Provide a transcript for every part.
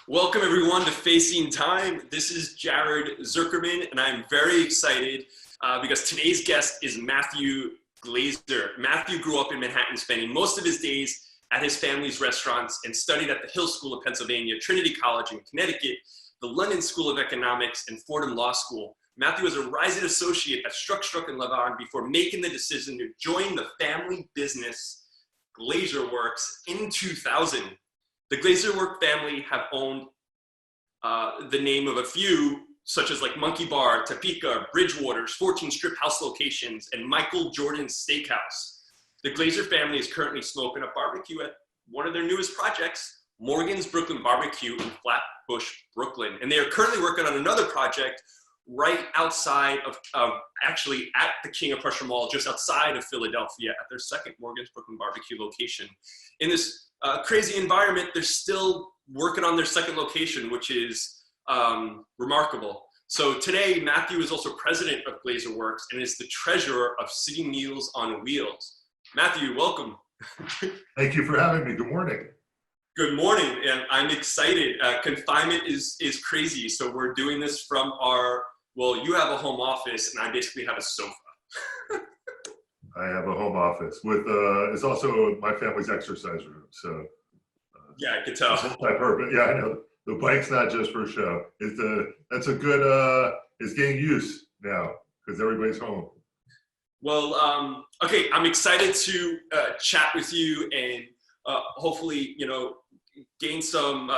Welcome everyone to Facing Time. This is Jared Zuckerman, and I'm very excited because today's guest is Mathew Glazier. Mathew grew up in Manhattan, spending most of his days at his family's restaurants and studied at the Hill School of Pennsylvania, Trinity College in Connecticut, the London School of Economics, and Fordham Law School. Mathew was a rising associate at Struck & Levin before making the decision to join the family business GlazierWorks in 2000. The GlazierWorks family have owned the name of a few, such as like Monkey Bar, Topeka, Bridgewater's, 14 strip house locations, and Michael Jordan's Steakhouse. The Glazier family is currently smoking a barbecue at one of their newest projects, Morgan's Brooklyn Barbecue in Flatbush, Brooklyn. And they are currently working on another project right outside of actually at the King of Prussia Mall, just outside of Philadelphia, at their second Morgan's Brooklyn Barbecue location. In this crazy environment, they're still working on their second location, which is remarkable. So today, Mathew is also president of GlazierWorks and is the treasurer of City Meals on Wheels. Mathew, welcome. Thank you for having me. Good morning. Good morning, and I'm excited. Confinement is crazy, so we're doing this from our, well, you have a home office, and I basically have a sofa. I have a home office with, it's also my family's exercise room, so. Yeah, I could tell. Yeah, I know. The bike's not just for show. That's a good, it's getting use now, because everybody's home. Well, okay, I'm excited to chat with you and hopefully, gain some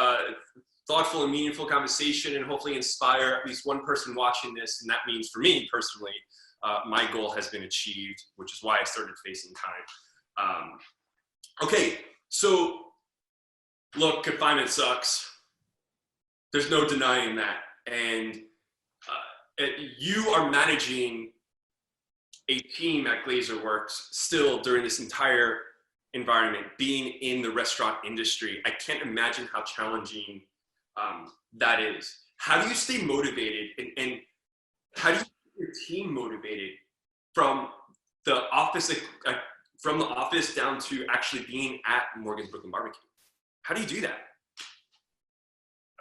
thoughtful and meaningful conversation and hopefully inspire at least one person watching this. And that means for me personally, my goal has been achieved, which is why I started Facing Time. Okay, so look, confinement sucks. There's no denying that. And you are managing a team at GlazierWorks still during this entire environment, being in the restaurant industry. I can't imagine how challenging that is. How do you stay motivated and how do you keep your team motivated from the office down to actually being at Morgan's Brooklyn Barbecue? How do you do that?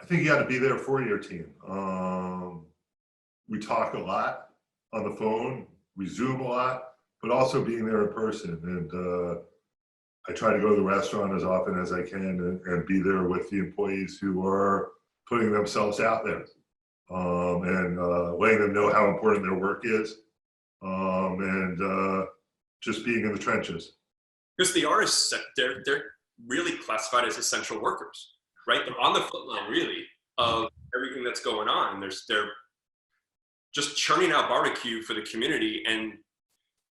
I think you got to be there for your team. We talk a lot on the phone, we Zoom a lot, but also being there in person. And I try to go to the restaurant as often as I can and be there with the employees who are putting themselves out there and letting them know how important their work is and just being in the trenches. Because they are, they're really classified as essential workers, right? They're on the front line, really, of everything that's going on. They're just churning out barbecue for the community. And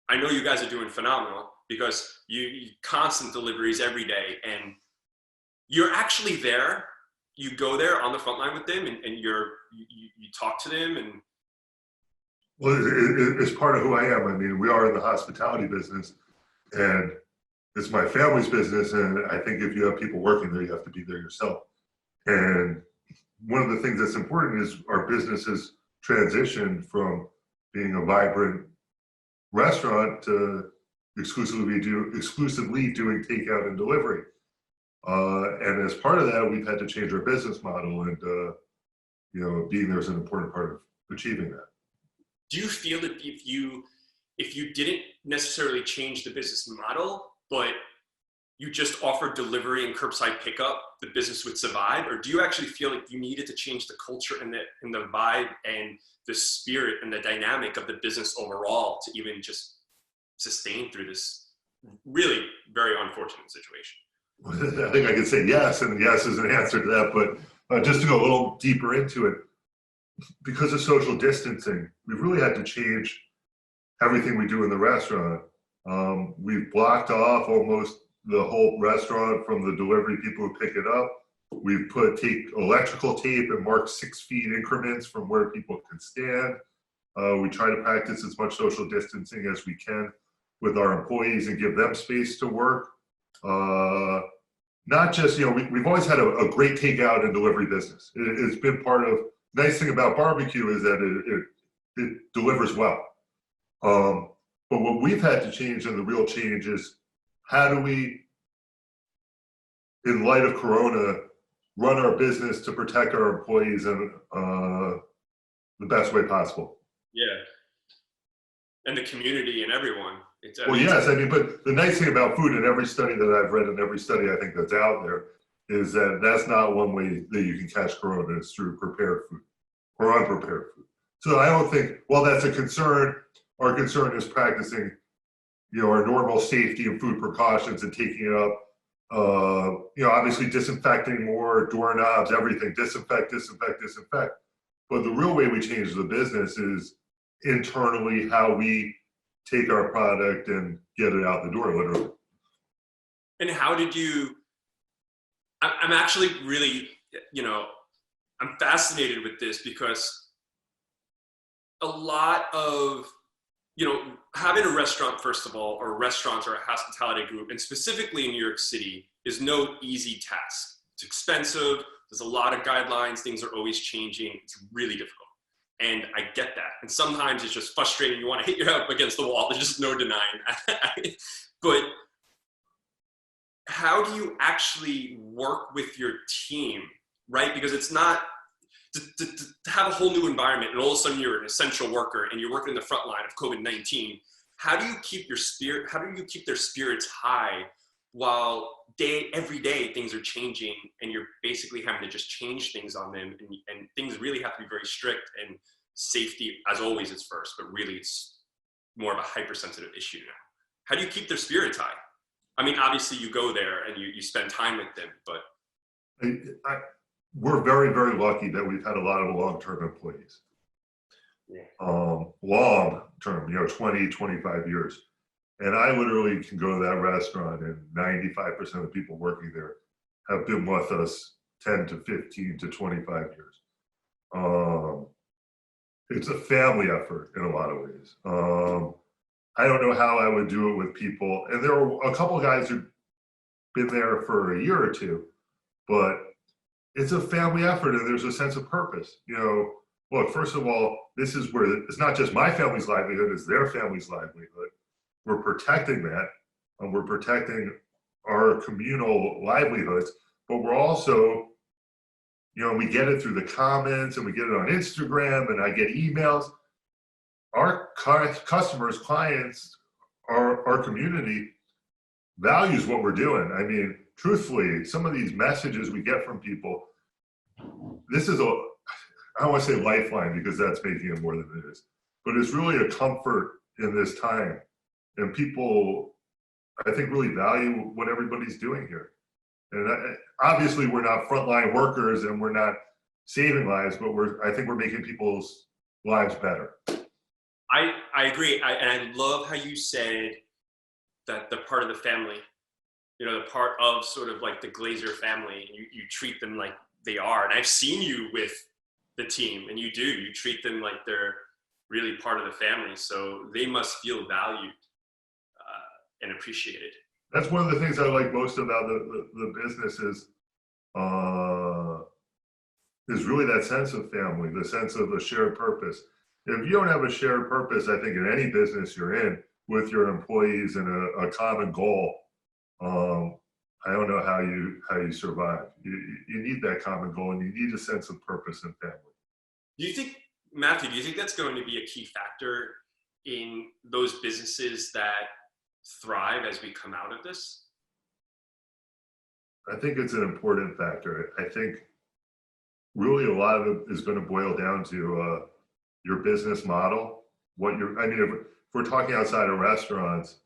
I know you guys are doing phenomenal because you constant deliveries every day, and you're actually there. You go there on the front line with them, and you talk to them. And well, it's part of who I am. I mean, we are in the hospitality business, and it's my family's business. And I think if you have people working there, you have to be there yourself. And one of the things that's important is our business has transitioned from being a vibrant restaurant to exclusively doing takeout and delivery. And as part of that, we've had to change our business model, and being there is an important part of achieving that. Do you feel that if you didn't necessarily change the business model, but you just offered delivery and curbside pickup, the business would survive? Or do you actually feel like you needed to change the culture and the vibe and the spirit and the dynamic of the business overall to even just sustain through this really very unfortunate situation? I think I could say yes, and yes is an answer to that, but just to go a little deeper into it, because of social distancing, we've really had to change everything we do in the restaurant. We've blocked off almost the whole restaurant from the delivery people who pick it up. We've put electrical tape and marked 6 feet increments from where people can stand. We try to practice as much social distancing as we can with our employees and give them space to work. Not just, we've always had a great takeout and delivery business. It's been part of, nice thing about barbecue is that it delivers well. But what we've had to change, and the real change, is how do we, in light of Corona, run our business to protect our employees in the best way possible. Yeah. And the community and everyone. Well, yes, I mean, but the nice thing about food, in every study that I've read and every study I think that's out there, is that that's not one way that you can catch corona, is through prepared food or unprepared food. So I don't think, while that's a concern, our concern is practicing, our normal safety and food precautions and taking it up. Obviously disinfecting more, doorknobs, everything, disinfect. But the real way we change the business is internally, how we take our product and get it out the door, literally. And how did you, I'm actually really, I'm fascinated with this, because a lot of, having a restaurant, first of all, or restaurants or a hospitality group, and specifically in New York City, is no easy task. It's expensive. There's a lot of guidelines. Things are always changing. It's really difficult. And I get that. And sometimes it's just frustrating. You want to hit your head up against the wall. There's just no denying that. But how do you actually work with your team, right? Because it's not to have a whole new environment, and all of a sudden you're an essential worker and you're working in the front line of COVID-19. How do you keep their spirits high while every day things are changing, and you're basically having to just change things on them, and things really have to be very strict, and safety, as always, is first, but really it's more of a hypersensitive issue now. How do you keep their spirits high? I mean, obviously you go there and you spend time with them, but we're very, very lucky that we've had a lot of long-term employees. Yeah. Long-term, 20, 25 years. And I literally can go to that restaurant and 95% of the people working there have been with us 10 to 15 to 25 years. It's a family effort in a lot of ways. I don't know how I would do it with people. And there were a couple of guys who've been there for a year or two, but it's a family effort, and there's a sense of purpose. Look, first of all, this is where it's not just my family's livelihood, it's their family's livelihood. We're protecting that, and we're protecting our communal livelihoods, but we're also, we get it through the comments, and we get it on Instagram, and I get emails. Our customers, clients, our community values what we're doing. I mean, truthfully, some of these messages we get from people, this is I don't want to say lifeline, because that's making it more than it is, but it's really a comfort in this time. And people, I think, really value what everybody's doing here. And obviously we're not frontline workers and we're not saving lives, but I think we're making people's lives better. I agree. And I love how you said that the part of the family, the part of sort of like the Glazier family, you treat them like they are. And I've seen you with the team, and you treat them like they're really part of the family. So they must feel valued and appreciated. That's one of the things I like most about the business is really that sense of family, the sense of a shared purpose. If you don't have a shared purpose, I think in any business you're in with your employees and a common goal, I don't know how you survive. You need that common goal, and you need a sense of purpose and family. Do you think, Matthew, that's going to be a key factor in those businesses that thrive as we come out of this? I think it's an important factor. I think really a lot of it is going to boil down to your business model. If we're talking outside of restaurants,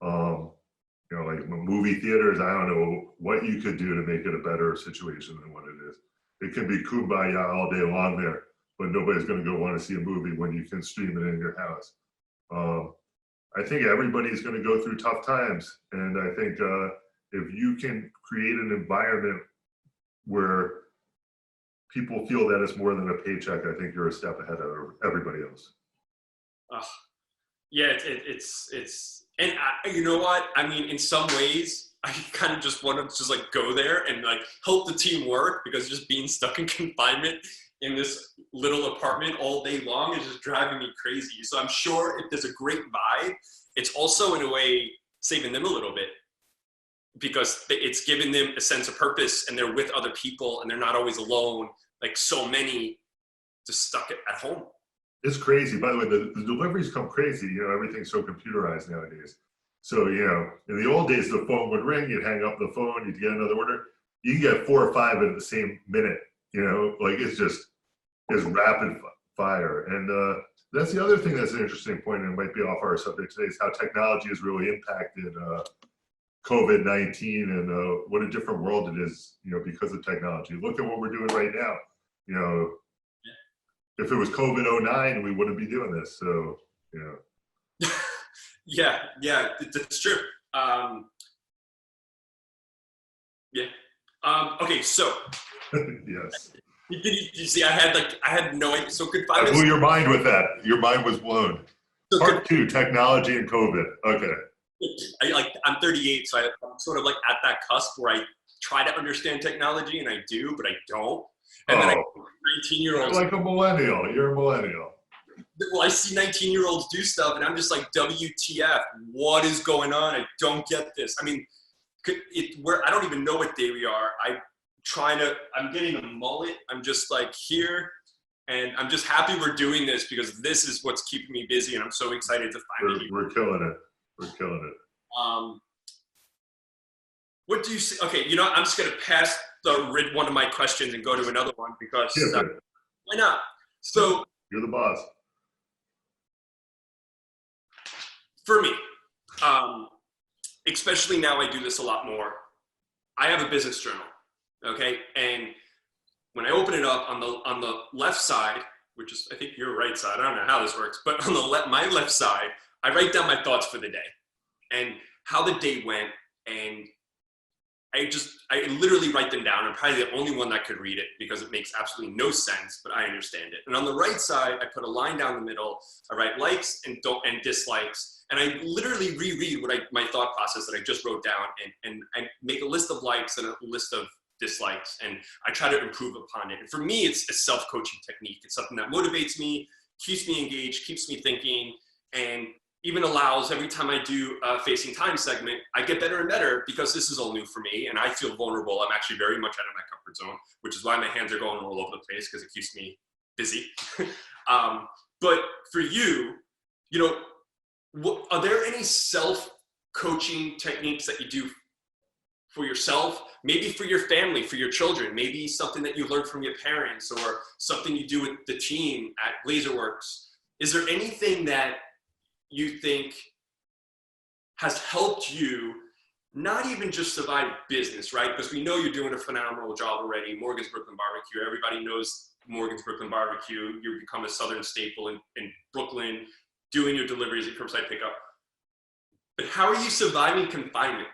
like movie theaters, I don't know what you could do to make it a better situation than what it is. It can be kumbaya all day long there, but nobody's going to go want to see a movie when you can stream it in your house. I think everybody's going to go through tough times. And I think if you can create an environment where people feel that it's more than a paycheck, I think you're a step ahead of everybody else. Yeah, and you know what? I mean, in some ways, I kind of just want to just like go there and like help the team work, because just being stuck in confinement in this little apartment all day long is just driving me crazy. So I'm sure if there's a great vibe, it's also in a way saving them a little bit. because it's given them a sense of purpose, and they're with other people, and they're not always alone, like so many just stuck at home. It's crazy. By the way, the deliveries come crazy. You know, everything's so computerized nowadays. So, you know, in the old days, the phone would ring, you'd hang up the phone, you'd get another order. You can get 4 or 5 in the same minute, you know, like it's rapid fire. And that's the other thing that's an interesting point, and it might be off our subject today, is how technology has really impacted COVID-19 and what a different world it is, you know, because of technology. Look at what we're doing right now. You know, if it was COVID-09, we wouldn't be doing this. So, you know. Yeah, that's true. Okay, so. Yes. Did you see? I had no idea. So could 5 I minutes. blew your mind with that. Your mind was blown. So Part 2, technology and COVID. Okay. I'm 38, so I'm sort of like at that cusp where I try to understand technology, and I do, but I don't. And then 19-year-olds. You're like a millennial. You're a millennial. Well, I see 19-year-olds do stuff, and I'm just like, WTF? What is going on? I don't get this. I mean, I don't even know what day we are. I'm getting a mullet. I'm just like here, and I'm just happy we're doing this because this is what's keeping me busy, and I'm so excited to finally. We're killing it. We're killing it. What do you see? Okay, you know, I'm just gonna pass one of my questions and go to another one because why not? So you're the boss. For me, especially now, I do this a lot more. I have a business journal. Okay, and when I open it up on the left side, which is I think your right side, I don't know how this works, but on my left side, I write down my thoughts for the day and how the day went, and I literally write them down. I'm probably the only one that could read it because it makes absolutely no sense, but I understand it. And on the right side, I put a line down the middle. I write likes and dislikes, and I literally reread my thought process that I just wrote down, and I make a list of likes and a list of dislikes, and I try to improve upon it. And for me, it's a self-coaching technique. It's something that motivates me, keeps me engaged, keeps me thinking, and even allows every time I do a Facing Time segment, I get better and better because this is all new for me and I feel vulnerable. I'm actually very much out of my comfort zone, which is why my hands are going all over the place because it keeps me busy. But for you, you know, are there any self-coaching techniques that you do for yourself, maybe for your family, for your children, maybe something that you learned from your parents or something you do with the team at GlazierWorks? Is there anything that you think has helped you not even just survive business, right? Because we know you're doing a phenomenal job already. Morgan's Brooklyn Barbecue, everybody knows Morgan's Brooklyn Barbecue. You've become a Southern staple in Brooklyn, doing your deliveries at curbside pickup. But how are you surviving confinement?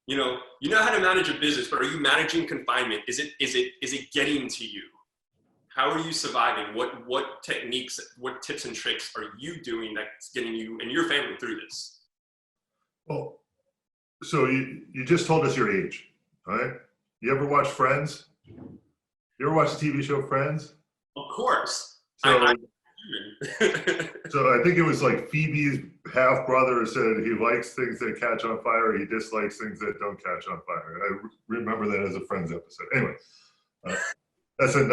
You know how to manage a business, but are you managing confinement? Is it getting to you? How are you surviving? What techniques, what tips and tricks are you doing that's getting you and your family through this? Well, so you just told us your age, right? You ever watch Friends? You ever watch the TV show Friends? Of course. So, so I think it was like Phoebe's half brother said he likes things that catch on fire, he dislikes things that don't catch on fire. I remember that as a Friends episode. Anyway, that's a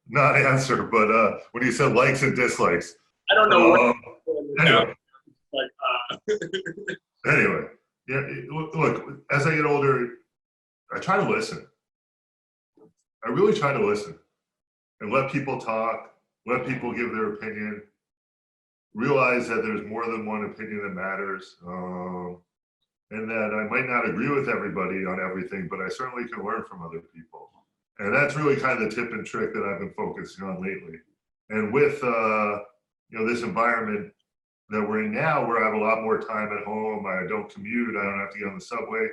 non-answer, but when you said likes and dislikes. I don't know. Anyway, yeah. Look, as I get older, I try to listen. I really try to listen and let people talk, let people give their opinion, realize that there's more than one opinion that matters, and that I might not agree with everybody on everything, but I certainly can learn from other people. And that's really kind of the tip and trick that I've been focusing on lately. And with this environment that we're in now, where I have a lot more time at home, I don't commute, I don't have to get on the subway.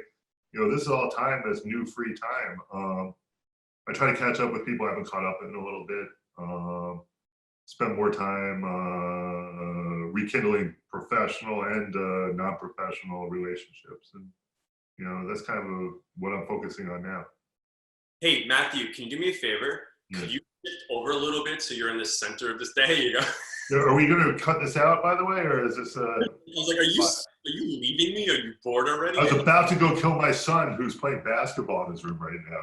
This is all time that's new free time. I try to catch up with people I haven't caught up in a little bit. Spend more time rekindling professional and non-professional relationships, and that's kind of what I'm focusing on now. Hey, Matthew, can you do me a favor? Yeah. Could you shift over a little bit so you're in the center of this? There you go. Are we going to cut this out, by the way, or is this? I was like, are you leaving me? Are you bored? board already? I was about to go kill my son who's playing basketball in his room right now.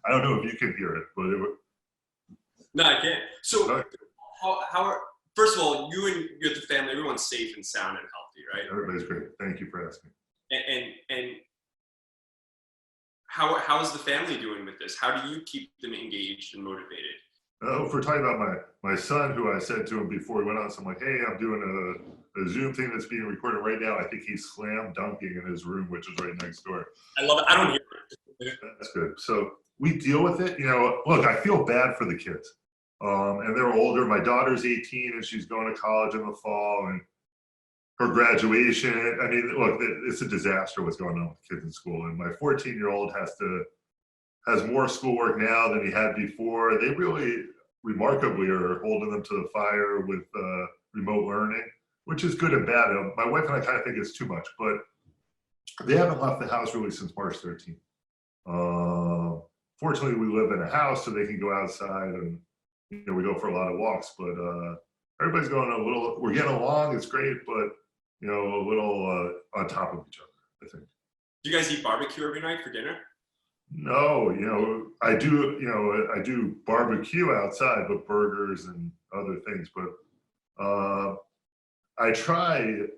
I don't know if you can hear it, but No, I can't. So first of all, you and your family, everyone's safe and sound and healthy, right? Everybody's great. Thank you for asking. And how's the family doing with this? How do you keep them engaged and motivated? If we're talking about my son, who I said to him before he went on, so I'm like, hey, I'm doing a Zoom thing that's being recorded right now. I think he's slam dunking in his room, which is right next door. I love it. I don't hear it. That's good. So we deal with it. Look, I feel bad for the kids. And they're older. My daughter's 18 and she's going to college in the fall, and her graduation. I mean, look, it's a disaster what's going on with kids in school. And my 14-year-old has more schoolwork now than he had before. They really remarkably are holding them to the fire with remote learning, which is good and bad. My wife and I kind of think it's too much, but they haven't left the house really since March 13th. Fortunately, we live in a house so they can go outside, and we go for a lot of walks, but everybody's going we're getting along, it's great, but a little on top of each other, I think. Do you guys eat barbecue every night for dinner? No, I do barbecue outside, but burgers and other things. But I try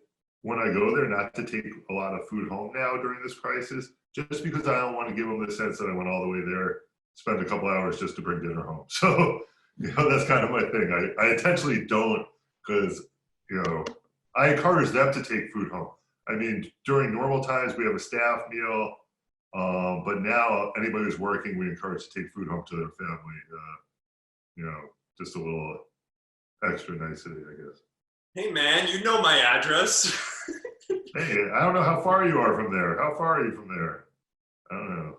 when I go there not to take a lot of food home now during this crisis, just because I don't want to give them the sense that I went all the way there, spend a couple hours just to bring dinner home. So, that's kind of my thing. I intentionally don't, because, I encourage them to take food home. I mean, during normal times, we have a staff meal. But now anybody who's working, we encourage to take food home to their family. Just a little extra nicety, I guess. Hey man, you know my address. Hey, I don't know how far you are from there. How far are you from there? I don't know.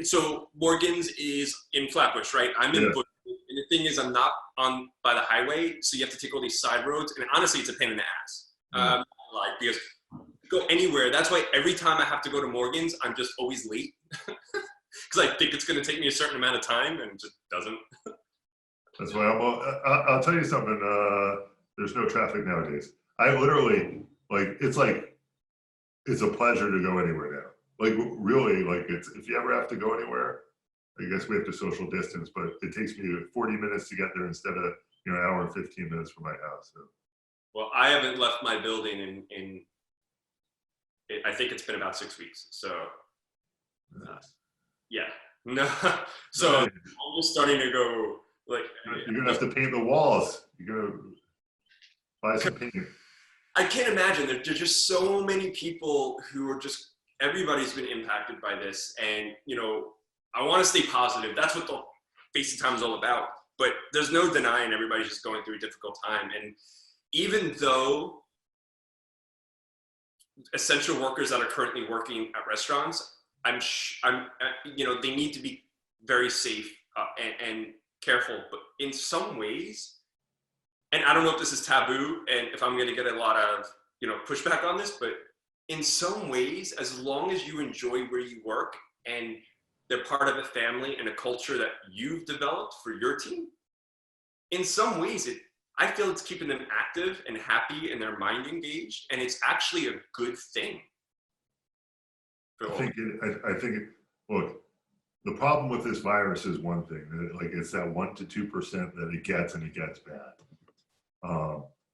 So Morgan's is in Flatbush, right? I'm in Bush, and the thing is, I'm not by the highway, so you have to take all these side roads, and honestly, it's a pain in the ass. Because go anywhere. That's why every time I have to go to Morgan's, I'm just always late because I think it's going to take me a certain amount of time, and it just doesn't. That's why I'll tell you something. There's no traffic nowadays. I literally it's a pleasure to go anywhere now. Really, if you ever have to go anywhere, I guess we have to social distance, but it takes me 40 minutes to get there instead of an hour and 15 minutes from my house. So. Well, I haven't left my building in I think it's been about 6 weeks. So, yeah, no. So I'm just starting to go You're gonna have to paint the walls. You're gonna buy some paint. I can't imagine. There's just so many people who are just. Everybody's been impacted by this, and I want to stay positive. That's what the Facing Time is all about. But there's no denying everybody's just going through a difficult time, and even though essential workers that are currently working at restaurants, they need to be very safe and careful. But in some ways, and I don't know if this is taboo, and if I'm going to get a lot of pushback on this, but in some ways, as long as you enjoy where you work and they're part of a family and a culture that you've developed for your team, in some ways, I feel it's keeping them active and happy and their mind engaged, and it's actually a good thing. I think look, the problem with this virus is one thing, it's that 1% to 2% that it gets, and it gets bad.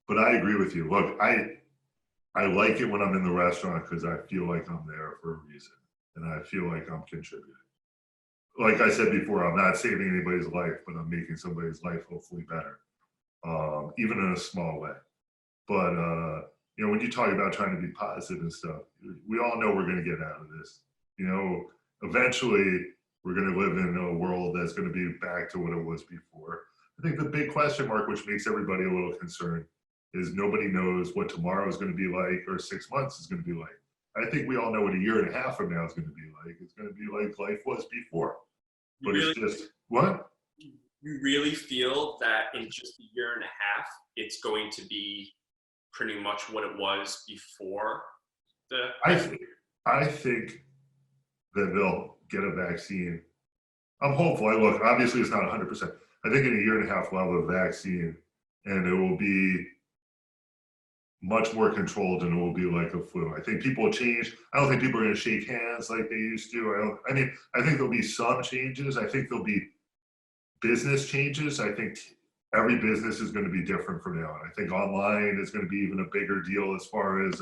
But I agree with you. Look, I like it when I'm in the restaurant because I feel like I'm there for a reason, and I feel like I'm contributing. Like I said before, I'm not saving anybody's life, but I'm making somebody's life hopefully better, even in a small way. But when you talk about trying to be positive and stuff, we all know we're going to get out of this. Eventually we're going to live in a world that's going to be back to what it was before. I think the big question mark, which makes everybody a little concerned, is nobody knows what tomorrow is going to be like or 6 months is going to be like. I think we all know what a year and a half from now is going to be like. It's going to be like life was before. But it's just, what? You really feel that in just a year and a half, it's going to be pretty much what it was before the... I think that they'll get a vaccine. I'm hopeful. Look, obviously it's not 100%. I think in a year and a half we'll have a vaccine, and it will be much more controlled, and it will be like a flu. I think people will change. I don't think people are going to shake hands like they used to. I mean, I think there'll be some changes. I think there'll be business changes. I think every business is going to be different from now on. I think online is going to be even a bigger deal as far as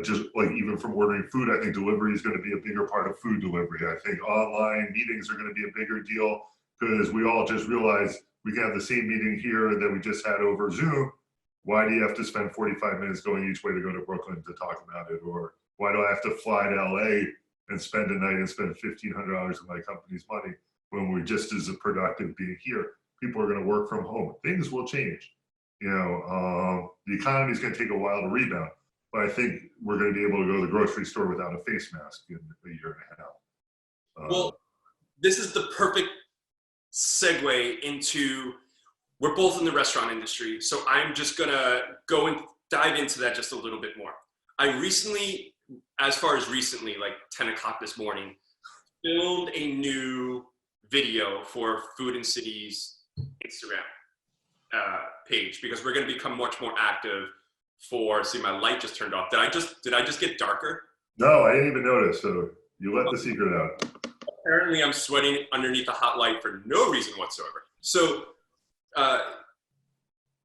just like even from ordering food. I think delivery is going to be a bigger part of food delivery. I think online meetings are going to be a bigger deal because we all just realized we can have the same meeting here that we just had over Zoom. Why do you have to spend 45 minutes going each way to go to Brooklyn to talk about it? Or why do I have to fly to LA and spend a night and spend $1,500 of my company's money when we're just as productive being here? People are going to work from home. Things will change. You know, the economy is going to take a while to rebound, but I think we're going to be able to go to the grocery store without a face mask in a year and a half. Well, this is the perfect segue into, we're both in the restaurant industry, so I'm just gonna go and dive into that just a little bit more. I recently, as far as recently, like 10 o'clock this morning, filmed a new video for Food and City's Instagram page, because we're gonna become much more active for, see, my light just turned off. Did I just get darker? No, I didn't even notice, so you let the secret out. Apparently I'm sweating underneath a hot light for no reason whatsoever. So,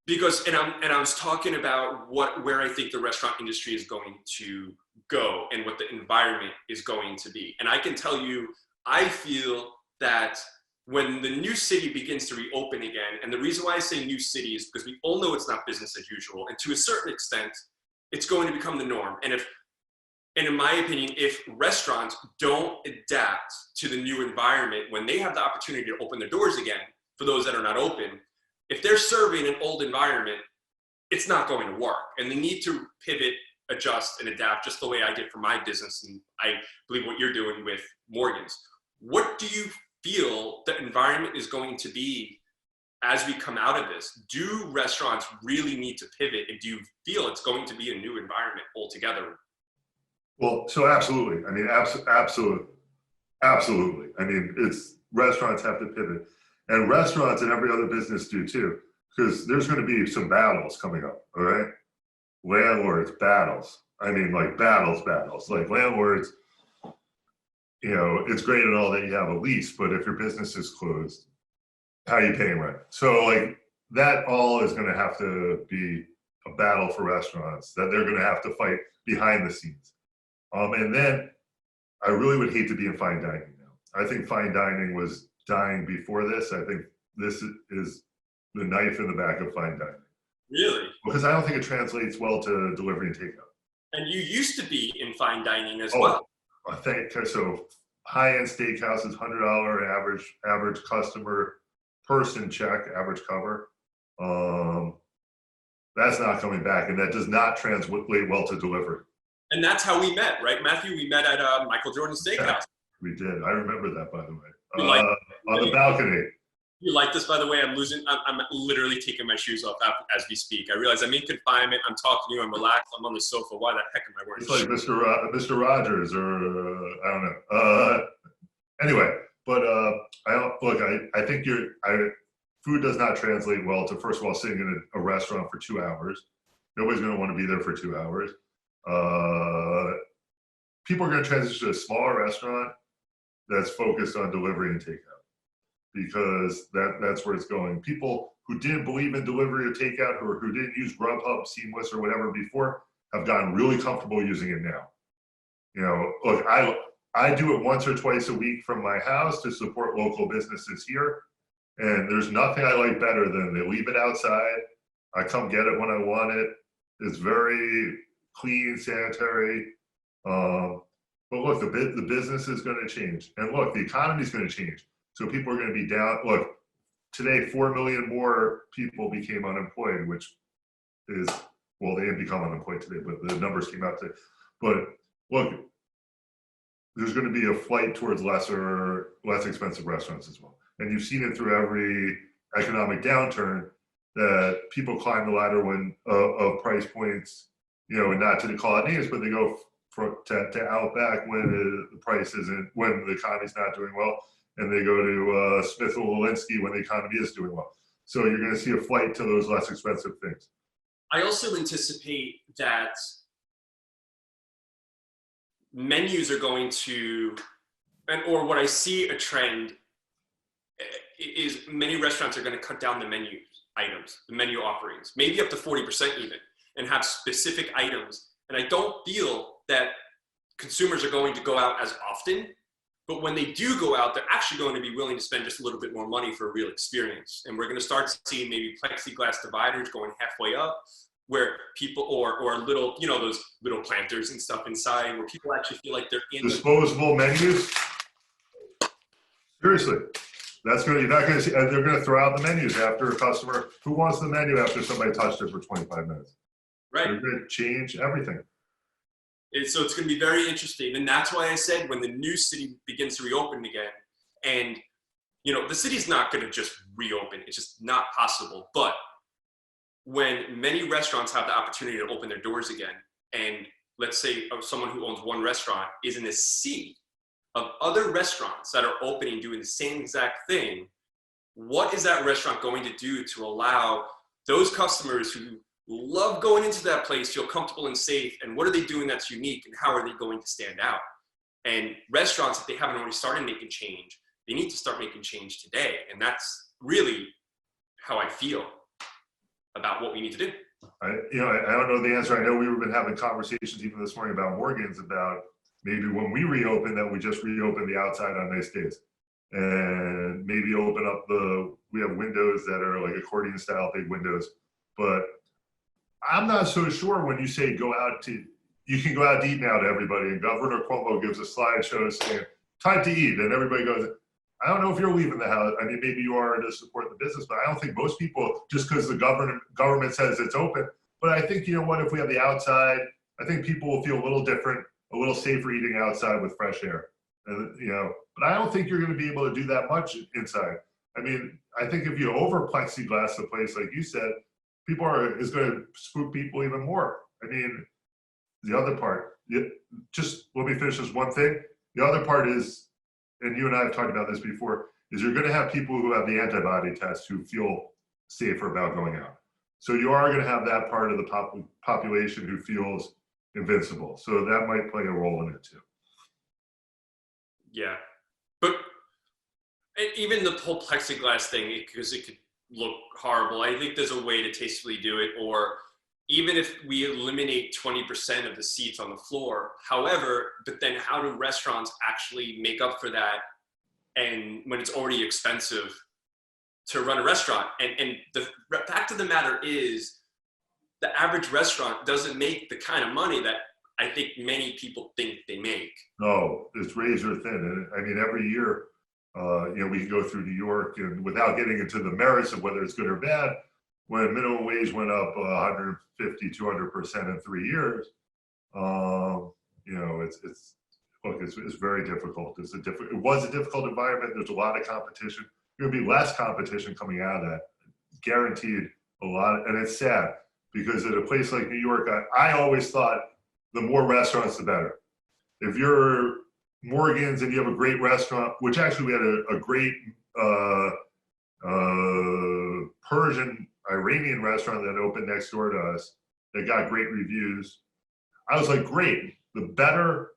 because, and I was talking about where I think the restaurant industry is going to go and what the environment is going to be. And I can tell you, I feel that when the new city begins to reopen again, and the reason why I say new city is because we all know it's not business as usual. And to a certain extent, it's going to become the norm. And in my opinion, if restaurants don't adapt to the new environment when they have the opportunity to open their doors again, for those that are not open, if they're serving an old environment, it's not going to work. And they need to pivot, adjust, and adapt just the way I did for my business. And I believe what you're doing with Morgan's. What do you feel the environment is going to be as we come out of this? Do restaurants really need to pivot? And do you feel it's going to be a new environment altogether? Well, so absolutely. I mean, absolutely. I mean, restaurants have to pivot. And restaurants and every other business do too, because there's going to be some battles coming up, all right? Landlords, battles. I mean, like battles. Like landlords, you know, it's great and all that you have a lease, but if your business is closed, how are you paying rent? So like that all is going to have to be a battle for restaurants that they're going to have to fight behind the scenes. And then I really would hate to be in fine dining now. I think fine dining was dying before this. I think this is the knife in the back of fine dining. Really? Because I don't think it translates well to delivery and takeout. And you used to be in fine dining as well. I think so. High-end steakhouses, $100 average customer person check, average cover. That's not coming back, and that does not translate well to delivery. And that's how we met, right, Matthew? We met at Michael Jordan's Steakhouse. Yeah, we did. I remember that, by the way. On the balcony. You like this, by the way? I'm literally taking my shoes off as we speak. I realize I'm in confinement. I'm talking to you. I'm relaxed. I'm on the sofa. Why the heck am I wearing? It's like Mr. Rogers, or I don't know. Anyway, but I think food does not translate well to, first of all, sitting in a restaurant for 2 hours. Nobody's going to want to be there for 2 hours. People are going to transition to a smaller restaurant that's focused on delivery and takeout, because that's where it's going. People who didn't believe in delivery or takeout, or who didn't use Grubhub, Seamless, or whatever before, have gotten really comfortable using it now. You know, look, I do it once or twice a week from my house to support local businesses here. And there's nothing I like better than they leave it outside. I come get it when I want it. It's very clean, sanitary. But look, the business is going to change. And look, the economy is going to change. So people are going to be down. Look, today, 4 million more people became unemployed, which is, well, they didn't become unemployed today, but the numbers came out today. But look, there's going to be a flight towards less expensive restaurants as well. And you've seen it through every economic downturn that people climb the ladder of price points, you know, and not to call out names, but they go to Outback when the price isn't, when the economy's not doing well, and they go to Smith & Wollensky when the economy is doing well. So you're going to see a flight to those less expensive things. I also anticipate that menus are going to, or what I see a trend is many restaurants are going to cut down the menu items, the menu offerings, maybe up to 40% even, and have specific items. And I don't feel that consumers are going to go out as often, but when they do go out, they're actually going to be willing to spend just a little bit more money for a real experience. And we're going to start seeing maybe plexiglass dividers going halfway up, where people, or little, you know, those little planters and stuff inside, where people actually feel like they're in disposable menus. Seriously, that's going to, you're not going to see, they're going to throw out the menus after a customer who wants the menu after somebody touched it for 25 minutes. Right. They're going to change everything. And so it's going to be very interesting. And that's why I said when the new city begins to reopen again, and, you know, the city's not going to just reopen. It's just not possible. But when many restaurants have the opportunity to open their doors again, and let's say someone who owns one restaurant is in a sea of other restaurants that are opening doing the same exact thing, what is that restaurant going to do to allow those customers who love going into that place feel comfortable and safe, and what are they doing that's unique, and how are they going to stand out? And restaurants, if they haven't already started making change, they need to start making change today. And that's really how I feel about what we need to do. I don't know the answer. I know we've been having conversations even this morning about Morgan's, about maybe when we reopen, that we just reopen the outside on nice days, and maybe open up we have windows that are like accordion style, big windows. But I'm not so sure when you say you can go out to eat now to everybody, and Governor Cuomo gives a slideshow saying, time to eat, and everybody goes, I don't know if you're leaving the house. I mean, maybe you are to support the business, but I don't think most people, just because the government says it's open. But I think, you know what, if we have the outside, I think people will feel a little different, a little safer eating outside with fresh air. You know, but I don't think you're going to be able to do that much inside. I mean, I think if you over plexiglass the place, like you said, is going to spook people even more. I mean, the other part, just let me finish this one thing. The other part is, and you and I have talked about this before, is you're going to have people who have the antibody test who feel safer about going out. So you are going to have that part of the population who feels invincible. So that might play a role in it too. Yeah, but even the whole plexiglass thing, because it could look horrible, I think there's a way to tastefully do it. Or even if we eliminate 20% of the seats on the floor, however, but then how do restaurants actually make up for that? And when it's already expensive to run a restaurant, and the fact of the matter is, the average restaurant doesn't make the kind of money that I think many people think they make. No, it's razor thin. And I mean, every year, you know, we can go through New York, and without getting into the merits of whether it's good or bad, when minimum wage went up 150, 200% in 3 years, you know, it's very difficult. It was a difficult environment. There's a lot of competition. There'll be less competition coming out of that, guaranteed. A lot, and it's sad because at a place like New York, I always thought the more restaurants, the better. If you're Morgan's and you have a great restaurant, which actually we had a great Persian Iranian restaurant that opened next door to us that got great reviews. I was like, great. The better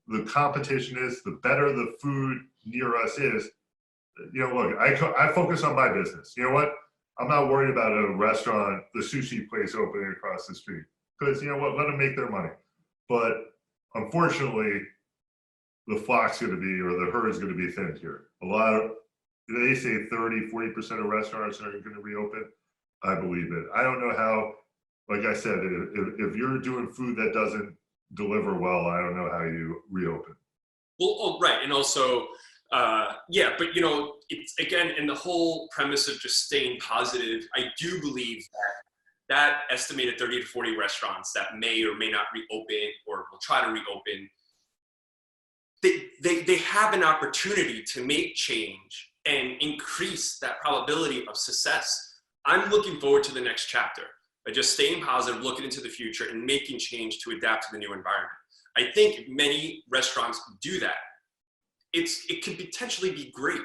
the competition is, the better the food near us is. You know, look, I focus on my business. You know what? I'm not worried about a restaurant, the sushi place opening across the street, because you know what? Let them make their money. But unfortunately, the flock's going to be, or the herd's going to be thinned here. They say 30, 40% of restaurants are going to reopen. I believe it. I don't know how, like I said, if you're doing food that doesn't deliver well, I don't know how you reopen. Well, right. And also, yeah, but you know, it's again, in the whole premise of just staying positive, I do believe that estimated 30 to 40 restaurants that may or may not reopen or will try to reopen, they have an opportunity to make change and increase that probability of success. I'm looking forward to the next chapter by just staying positive, looking into the future, and making change to adapt to the new environment. I think many restaurants do that. It could potentially be great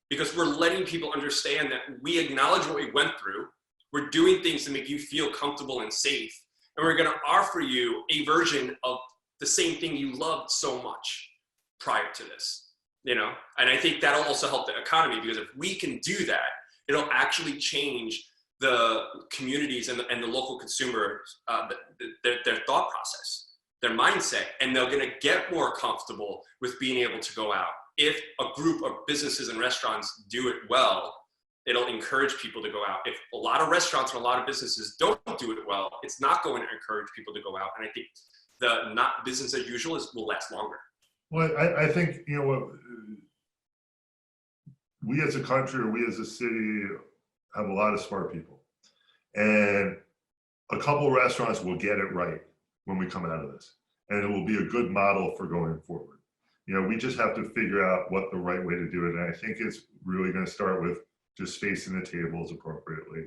because we're letting people understand that we acknowledge what we went through. We're doing things to make you feel comfortable and safe. And we're going to offer you a version of the same thing you loved so much prior to this, you know? And I think that'll also help the economy, because if we can do that, it'll actually change the communities and the local consumers, their thought process, their mindset, and they're going to get more comfortable with being able to go out. If a group of businesses and restaurants do it well, it'll encourage people to go out. If a lot of restaurants and a lot of businesses don't do it well, it's not going to encourage people to go out. And I think the not business as usual will last longer. Well, I think, you know what, we as a country, or we as a city, have a lot of smart people. And a couple of restaurants will get it right when we come out of this. And it will be a good model for going forward. You know, we just have to figure out what the right way to do it. And I think it's really going to start with just spacing the tables appropriately,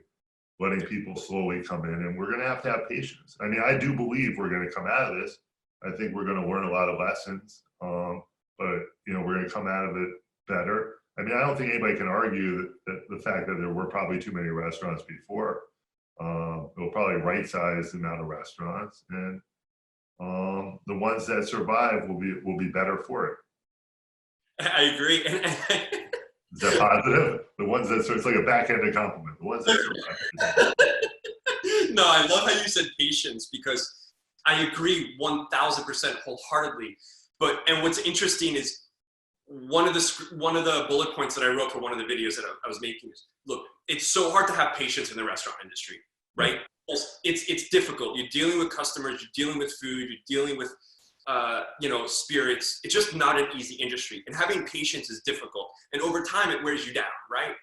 letting people slowly come in, and we're going to have patience. I mean, I do believe we're going to come out of this. I think we're going to learn a lot of lessons, but you know, we're going to come out of it better. I mean, I don't think anybody can argue that the fact that there were probably too many restaurants before. They'll probably right-size the amount of restaurants, and the ones that survive will be better for it. I agree. Is that positive? The ones that, so it's like a backhanded compliment. The ones that survive. No, I love how you said patience, because I agree 1000% wholeheartedly. And what's interesting is one of the bullet points that I wrote for one of the videos that I was making is, look, it's so hard to have patience in the restaurant industry, right? It's difficult. You're dealing with customers, you're dealing with food, you're dealing with you know, spirits. It's just not an easy industry, and having patience is difficult. And over time, it wears you down, right?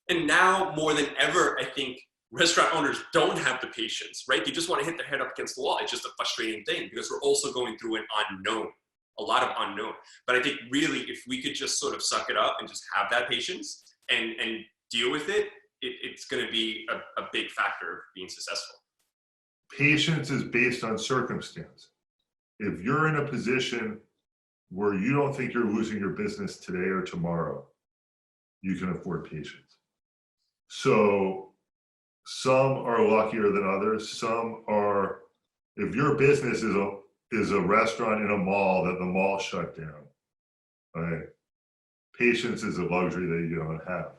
And now more than ever, I think restaurant owners don't have the patience, right? They just want to hit their head up against the wall. It's just a frustrating thing, because we're also going through an unknown, a lot of unknown. But I think really, if we could just sort of suck it up and just have that patience and deal with it, it's going to be a big factor of being successful. Patience is based on circumstance. If you're in a position where you don't think you're losing your business today or tomorrow, you can afford patience. So some are luckier than others. Some are, if your business is a restaurant in a mall that the mall shut down, right? Patience is a luxury that you don't have.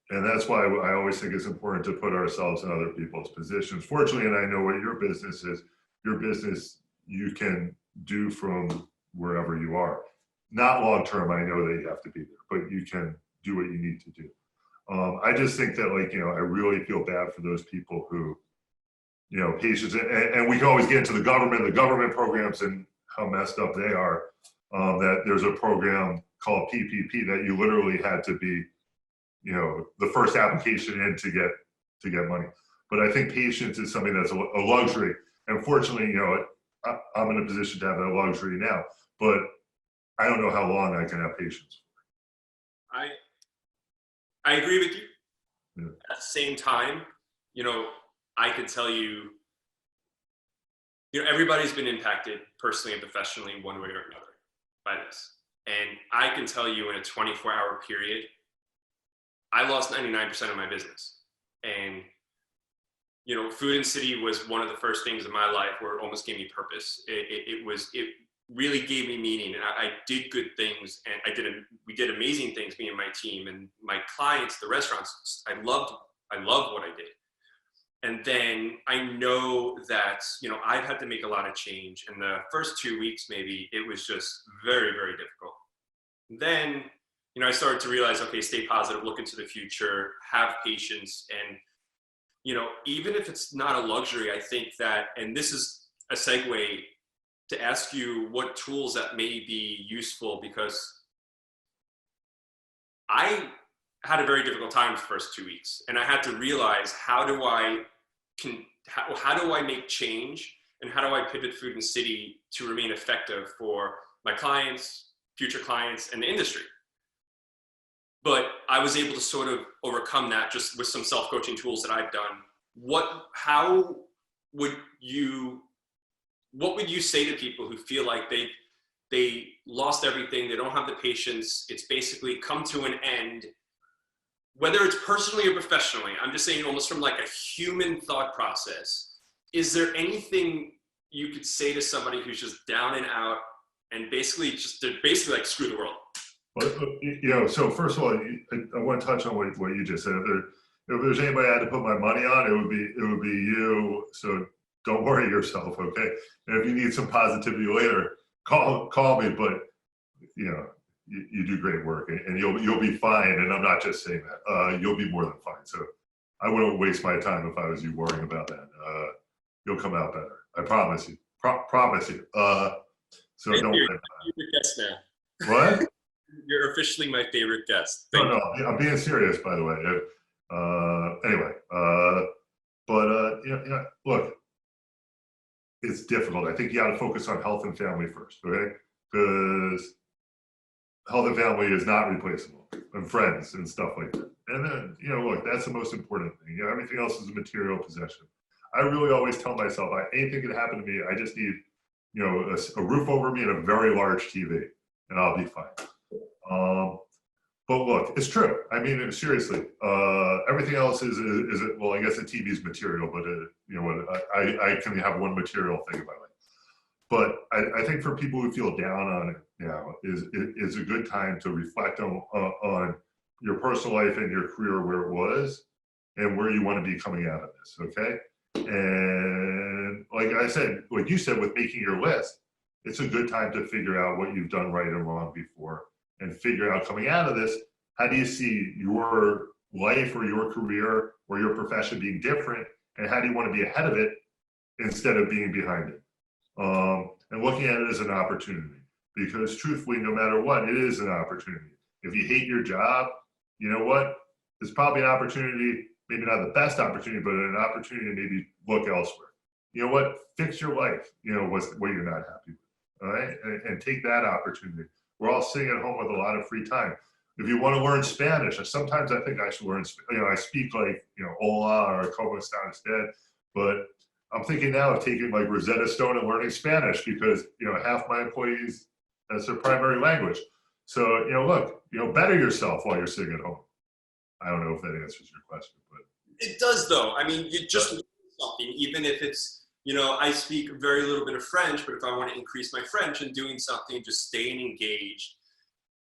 And that's why I always think it's important to put ourselves in other people's positions. Fortunately, and I know what your business is, your business you can do from wherever you are. Not long term, I know that you have to be there, but you can do what you need to do. I just think that, like, you know, I really feel bad for those people who, you know, patience, and we can always get into the government programs and how messed up they are. That there's a program called PPP that you literally had to be, you know, the first application in to get money. But I think patience is something that's a luxury. And fortunately, you know, I'm in a position to have that luxury now, but I don't know how long I can have patience. I agree with you. Yeah. At the same time, you know, I could tell you, you know, everybody's been impacted personally and professionally in one way or another by this. And I can tell you, in a 24-hour period, I lost 99% of my business. And you know, Food and City was one of the first things in my life where it almost gave me purpose. It really gave me meaning, and I did good things, and we did amazing things, me and my team and my clients, the restaurants. I loved what I did. And then I know that, you know, I've had to make a lot of change. In the first 2 weeks, maybe, it was just very, very difficult. Then, you know, I started to realize, okay, stay positive, look into the future, have patience. And you know, even if it's not a luxury, I think that, and this is a segue to ask you what tools that may be useful, because I had a very difficult time the first 2 weeks, and I had to realize how do I make change, and how do I pivot Food and City to remain effective for my clients, future clients, and the industry. But I was able to sort of overcome that just with some self-coaching tools that I've done. What would you say to people who feel like they lost everything, they don't have the patience, it's basically come to an end, whether it's personally or professionally, I'm just saying almost from like a human thought process, is there anything you could say to somebody who's just down and out and basically they're basically like, screw the world? Well, so first of all, I want to touch on what you just said. If there's anybody I had to put my money on, it would be you. So don't worry yourself, okay? And if you need some positivity later, call me. But you do great work, and you'll be fine. And I'm not just saying that. You'll be more than fine. So I wouldn't waste my time if I was you worrying about that. You'll come out better. I promise you. Promise you. So don't worry about it. You're your guest now. What? You're officially my favorite guest. No, I'm being serious, by the way. Anyway, look, it's difficult. I think you got to focus on health and family first, okay? Because health and family is not replaceable, and friends and stuff like that. And then, look, that's the most important thing. Everything else is a material possession. I really always tell myself, anything could happen to me. I just need, a roof over me and a very large TV, and I'll be fine. But look, it's true. I mean, seriously, everything else is well, I guess the TV is material, but I can have one material thing in my life. But I think for people who feel down on it now, is a good time to reflect on your personal life and your career, where it was and where you want to be coming out of this. Okay. And like I said, what you said with making your list, it's a good time to figure out what you've done right and wrong before, and figure out coming out of this, how do you see your life or your career or your profession being different, and how do you want to be ahead of it instead of being behind it? And looking at it as an opportunity, because truthfully, no matter what, it is an opportunity. If you hate your job, you know what? It's probably an opportunity, maybe not the best opportunity, but an opportunity to maybe look elsewhere. You know what? Fix your life, what you're not happy with. All right, and take that opportunity. We're all sitting at home with a lot of free time. If you want to learn Spanish, sometimes I think I should learn. I speak like hola or como está usted, but I'm thinking now of taking like Rosetta Stone and learning Spanish, because half my employees, that's their primary language. So look, better yourself while you're sitting at home. I don't know if that answers your question, but it does, though. I mean, you just learn something, even if it's. I speak very little bit of French, but if I want to increase my French and doing something, just staying engaged,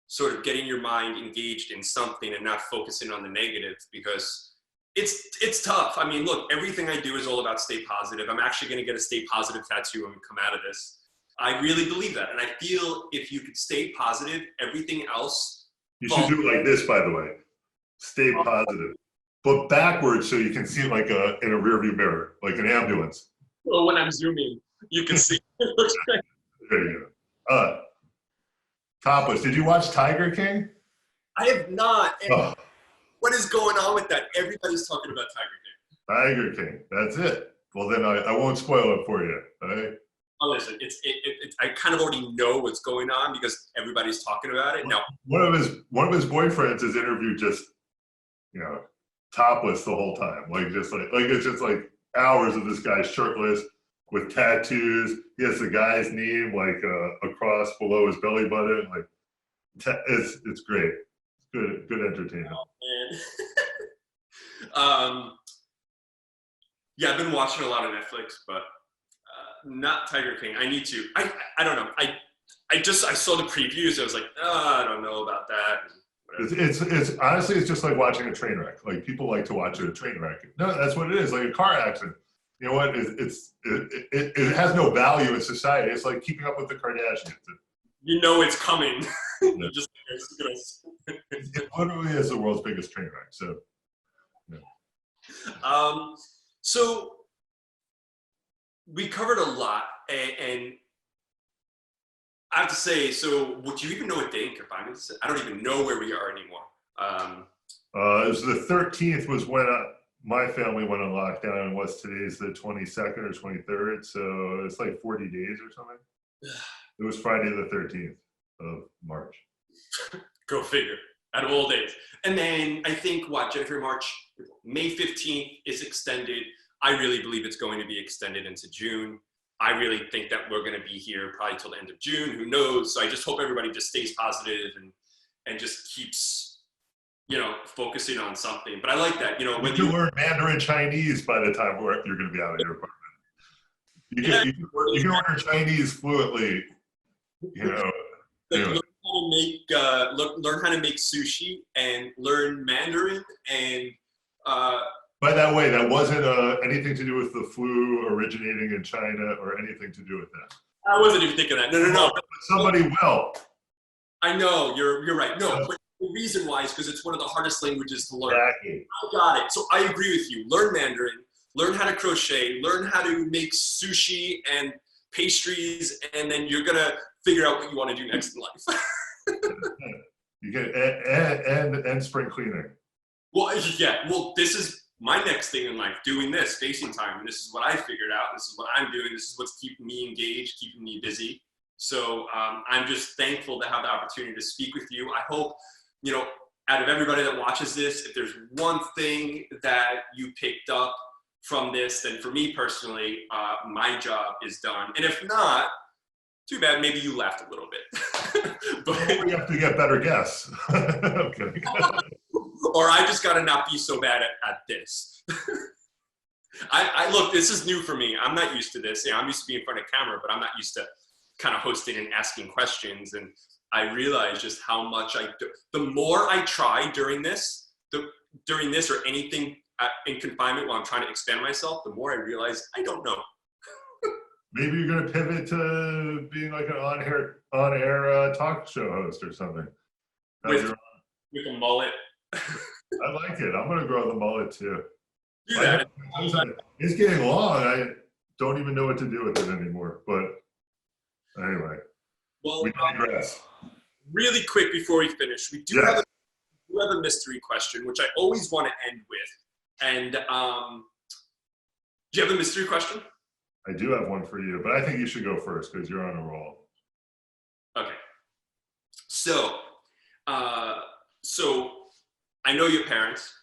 sort of getting your mind engaged in something and not focusing on the negative, because it's tough. I mean, look, everything I do is all about stay positive. I'm actually going to get a stay positive tattoo when we come out of this. I really believe that. And I feel if you could stay positive, everything else. You should do it like this, by the way. Stay positive, but backwards so you can see like in a rearview mirror, like an ambulance. Well, when I'm zooming, you can see. There you go. Topless. Did you watch Tiger King? I have not. Oh. What is going on with that? Everybody's talking about Tiger Tiger King. King. That's it. Well, then I won't spoil it for you. Right? Oh, listen, I kind of already know what's going on because everybody's talking about it. Now, one of his boyfriends is interviewed just, topless the whole time. Like it's just like hours of this guy shirtless with tattoos. He has the guy's name like across below his belly button. Like it's great. It's good entertainment. Oh, man. Yeah, I've been watching a lot of Netflix, but not Tiger King. I need to. I don't know. I saw the previews. I was like, I don't know about that. It's honestly, it's just like watching a train wreck. Like people like to watch a train wreck. No, that's what it is. Like a car accident. You know what? It has no value in society. It's like keeping up with the Kardashians. It's coming. Yeah. It literally is the world's biggest train wreck. So, yeah. So we covered a lot, and I have to say, so would you even know what day in confinement is? I don't even know where we are anymore. It was the 13th was when my family went on lockdown, and today's the 22nd or 23rd, so it's like 40 days or something. It was Friday the 13th of March. Go figure. Out of all days. And then I think January, March, May 15th is extended. I really believe it's going to be extended into June. I really think that we're going to be here probably till the end of June. Who knows? So I just hope everybody just stays positive and just keeps focusing on something. But I like that, You can learn Mandarin Chinese by the time you're going to be out of your apartment. yeah, You can order Chinese fluently, like Anyway. learn how to make sushi and learn Mandarin and By that way, that wasn't anything to do with the flu originating in China or anything to do with that. I wasn't even thinking that. No. But somebody will. I know you're right. No, but the reason why is because it's one of the hardest languages to learn. Exactly. I got it. So I agree with you. Learn Mandarin, learn how to crochet, learn how to make sushi and pastries, and then you're gonna figure out what you want to do next in life. You get and spring cleaning. Well, yeah. Well, this is my next thing in life, doing this, facing time. And this is what I figured out. This is what I'm doing. This is what's keeping me engaged, keeping me busy. So I'm just thankful to have the opportunity to speak with you. I hope, out of everybody that watches this, if there's one thing that you picked up from this, then for me personally, my job is done. And if not, too bad, maybe you laughed a little bit. But we have to get better guests. I'm kidding. Or I just got to not be so bad at this. I look, this is new for me. I'm not used to this. I'm used to being in front of camera, but I'm not used to kind of hosting and asking questions. And I realize just how much I do. The more I try during this or anything in confinement while I'm trying to expand myself, the more I realize I don't know. Maybe you're going to pivot to being like an on-air talk show host or something. With a mullet. I like it. I'm going to grow the mullet too. Do that. It's getting long. I don't even know what to do with it anymore. But anyway, well, we digress. Really quick before we finish, we do have a mystery question, which I always want to end with. And do you have a mystery question? I do have one for you, but I think you should go first because you're on a roll. Okay. So I know your parents,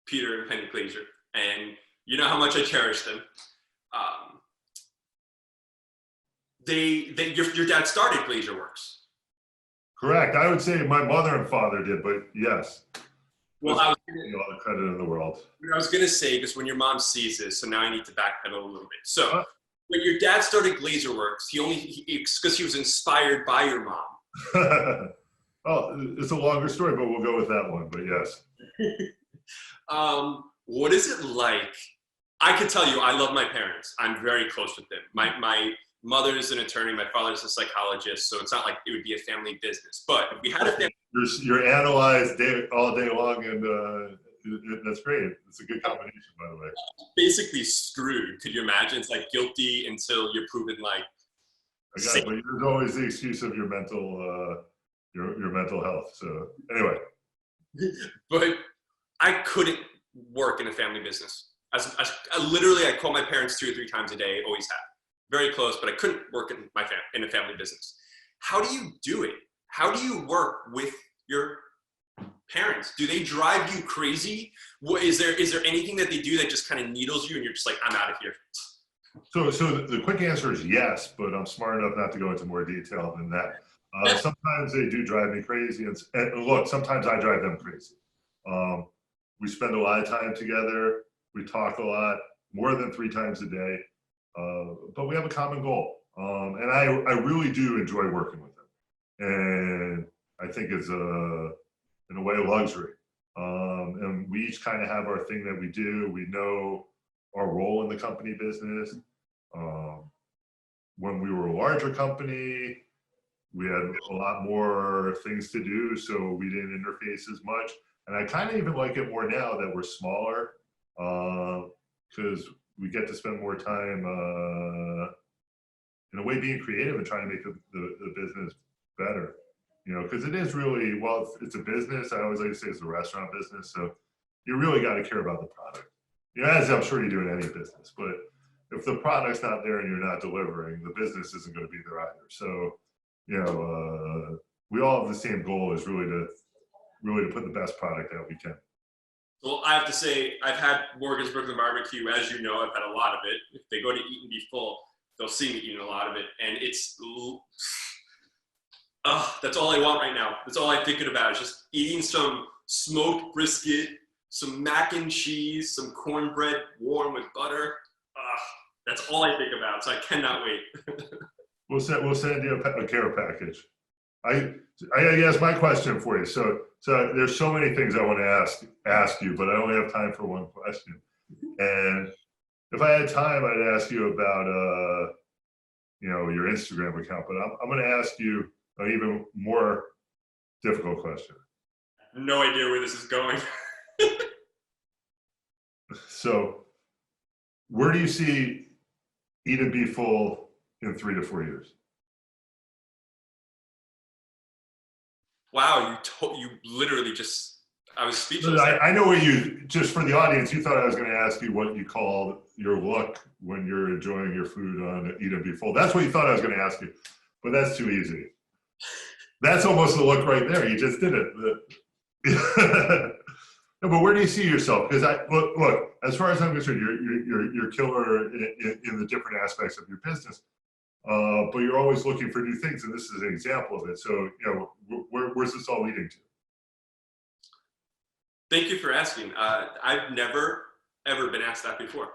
Peter and Penny Glazier, and you know how much I cherish them. Your dad started GlazierWorks. Correct. I would say my mother and father did, but yes. Well, all the credit in the world. I was going to say, because when your mom sees this, so now I need to backpedal a little bit. So when your dad started GlazierWorks, because he was inspired by your mom. Oh, it's a longer story, but we'll go with that one. But yes. What is it like? I can tell you, I love my parents. I'm very close with them. My mother is an attorney. My father is a psychologist. So it's not like it would be a family business. But if we had a family, you're analyzed all day long, and that's great. It's a good combination, by the way. Basically screwed. Could you imagine? It's like guilty until you're proven like. But there's always the excuse of your mental your mental health. So anyway. But I couldn't work in a family business. I call my parents 2 or 3 times a day. Always have. Very close, but I couldn't work in a family business. How do you do it? How do you work with your parents? Do they drive you crazy? Is there anything that they do that just kind of needles you and you're just like, I'm out of here? So the quick answer is yes, but I'm smart enough not to go into more detail than that. Sometimes they do drive me crazy, and look, sometimes I drive them crazy. We spend a lot of time together. We talk a lot, more than 3 times a day, but we have a common goal. And I really do enjoy working with them. And I think it's in a way, a luxury. And we each kind of have our thing that we do. We know our role in the company business. When we were a larger company, we had a lot more things to do, so we didn't interface as much. And I kind of even like it more now that we're smaller, because we get to spend more time, in a way, being creative and trying to make the business better. Because it is really, well, it's a business. I always like to say it's a restaurant business, so you really got to care about the product. As I'm sure you do in any business, but if the product's not there and you're not delivering, the business isn't going to be there either. So, we all have the same goal, is really to put the best product out we can. Well, I have to say, I've had Morgan's Brooklyn barbecue. As you know, I've had a lot of it. If they go to Eat and Be Full, they'll see me eating a lot of it. And it's, that's all I want right now. That's all I'm thinking about, is just eating some smoked brisket, some mac and cheese, some cornbread warm with butter. That's all I think about, so I cannot wait. We'll send you a care package. I guess my question for you. So there's so many things I want to ask you, but I only have time for one question. And if I had time, I'd ask you about your Instagram account. But I'm going to ask you an even more difficult question. No idea where this is going. So, where do you see Eat and Be Full in 3 to 4 years? Wow, you literally just, I was speechless. I know what just for the audience, you thought I was going to ask you what you call your look when you're enjoying your food on Eat and Be Full. That's what you thought I was going to ask you, but that's too easy. That's almost the look right there. You just did it. No, but where do you see yourself? Because look, as far as I'm concerned, you're killer in the different aspects of your business. But you're always looking for new things, and this is an example of it. So, where's this all leading to? Thank you for asking. I've never, ever been asked that before.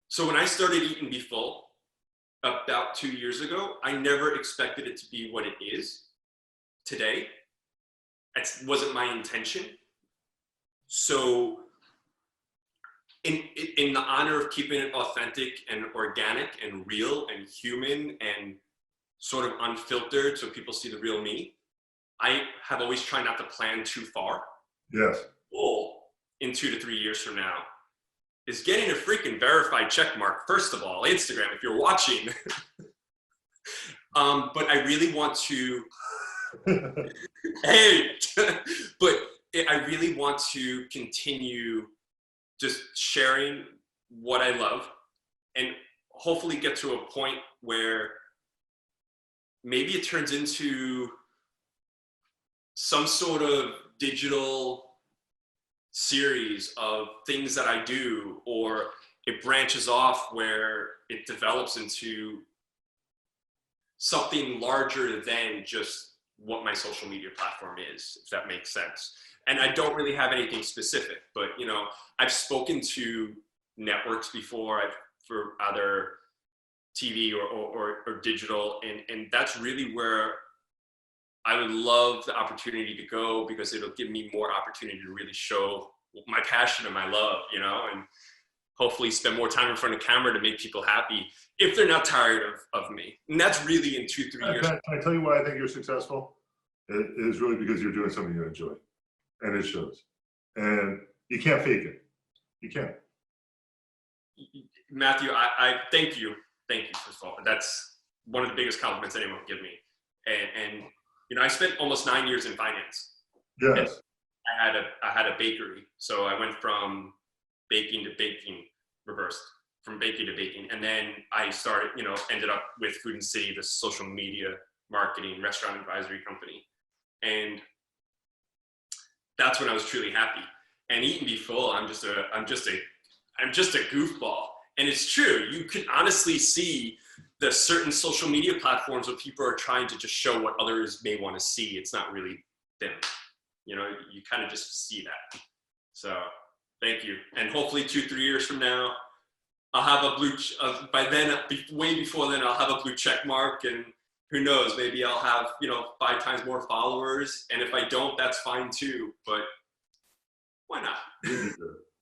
So when I started Eat and Be Full about 2 years ago, I never expected it to be what it is today. It wasn't my intention. So in the honor of keeping it authentic and organic and real and human and sort of unfiltered so people see the real me, I have always tried not to plan too far. Yes. Goal in 2 to 3 years from now is getting a freaking verified check mark. First of all, Instagram, if you're watching. But I really want to, but I really want to continue just sharing what I love and hopefully get to a point where maybe it turns into some sort of digital series of things that I do, or it branches off where it develops into something larger than just what my social media platform is, if that makes sense. And I don't really have anything specific, but I've spoken to networks before for other TV or digital, and that's really where I would love the opportunity to go, because it'll give me more opportunity to really show my passion and my love, and hopefully spend more time in front of camera to make people happy if they're not tired of me. And that's really in 2-3 years. Can I tell you why I think you're successful? It is really because you're doing something you enjoy, and it shows. And you can't fake it. You can't. Matthew, I thank you. Thank you, first of all. That's one of the biggest compliments anyone can give me. And I spent almost 9 years in finance. Yes. I had a bakery. So I went from baking to baking, reversed, from baking to baking. And then I started, ended up with Food and City, the social media marketing restaurant advisory company. And that's when I was truly happy. And Eat and Be Full, I'm just a goofball. And it's true. You can honestly see the certain social media platforms where people are trying to just show what others may want to see. It's not really them. You kind of just see that. So thank you. And hopefully 2-3 years from now, I'll have a blue, by then, way before then, I'll have a blue check mark, and who knows, maybe I'll have, 5 times more followers. And if I don't, that's fine too, but why not?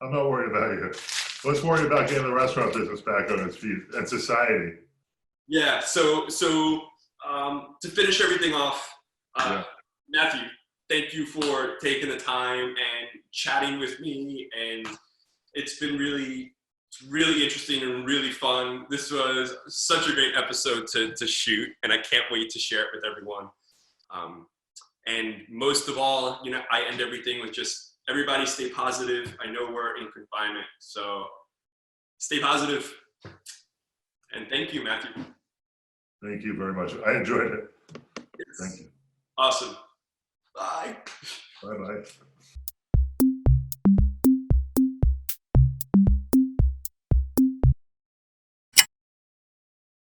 I'm not worried about you. Let's worry about getting the restaurant business back on its feet and society. Yeah. So to finish everything off, Matthew, thank you for taking the time and chatting with me. And it's been really interesting and really fun. This was such a great episode to shoot, and I can't wait to share it with everyone. And most of all, I end everything with just, everybody stay positive. I know we're in confinement, so stay positive. And thank you, Matthew. Thank you very much. I enjoyed it. Yes. Thank you. Awesome. Bye. Bye-bye.